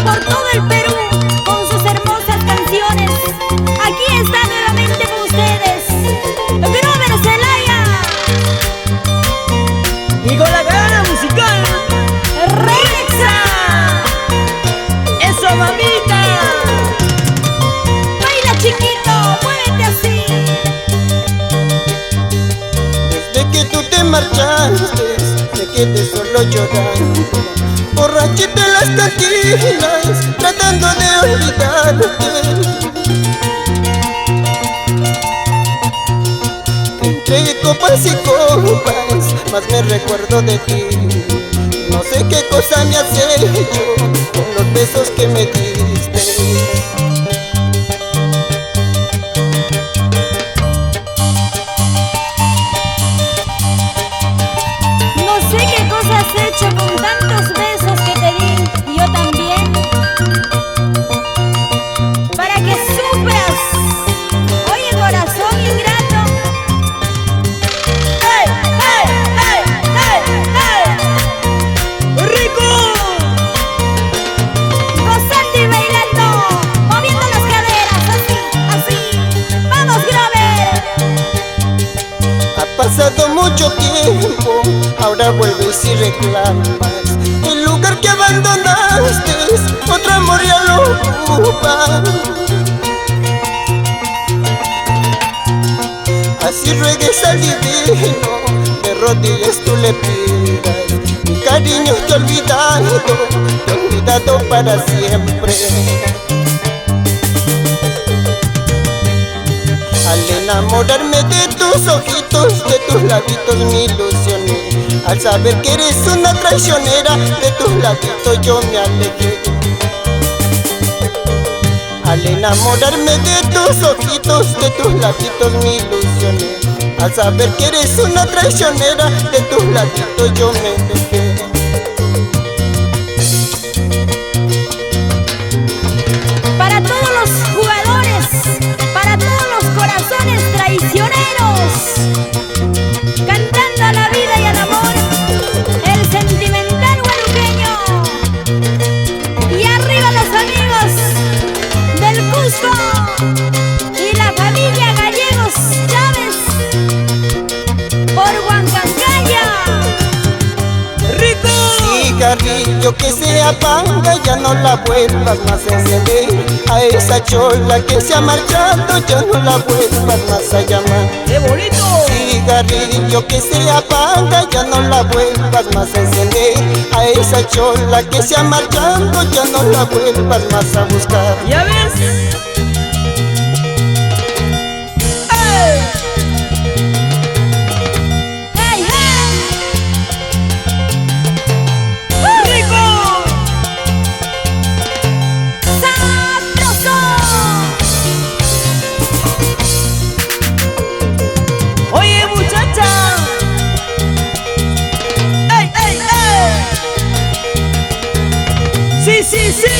por todo el Perú con sus hermosas canciones. Aquí está nuevamente con ustedes Grover Zelaya Y con la cadena musical Rexa. ¡Eso, mamita! Baila chiquito, muévete así. Desde que tú te marchaste, me quedé solo llorando, borrachito en las cantinas, tratando de olvidarte. Entre copas y copas, más me recuerdo de ti. No sé qué cosa me has hecho con los besos que me diste. No sé qué cosa has hecho con tantos besos que te di, y yo también, para que sufras. Oye, corazón ingrato. ¡Hey, hey, hey, hey, hey! ¡Rico! Gozando y bailando, moviendo las caderas, así, así. ¡Vamos, Grover! Ha pasado mucho tiempo, ahora vuelves y reclamas el lugar que abandonaste, otro amor ya lo ocupa. Así ruegues al divino, de rodillas tú le pidas: mi cariño te he olvidado para siempre. Al enamorarme de tus ojitos, de tus labitos me ilusioné. Al saber que eres una traicionera, de tus labitos yo me alejé. Al enamorarme de tus ojitos, de tus labitos me ilusioné. Al saber que eres una traicionera, de tus labitos yo me alejé. Para todos los jugadores, para todos los corazones traicioneros, cantando a la vida y al amor, el sentimental hualuqueño. Y arriba los amigos del Cusco y la familia Gallegos Chávez por Huancacaya. ¡Rico! Cigarrillo que se apaga, ya no la vuelvas más a encender. A esa chola que se ha marchado, ya no la vuelvas más a llamar. ¡Qué bonito! Cigarrillo que se apaga, ya no la vuelvas más a encender. A esa chola que se ha marchado, ya no la vuelvas más a buscar. ¿Ya ves? ¡Hey, hey! ¡Rico! ¡Sabroso! ¡Oye, muchacha! ¡Ey, ey, ey! ¡Sí, sí, sí!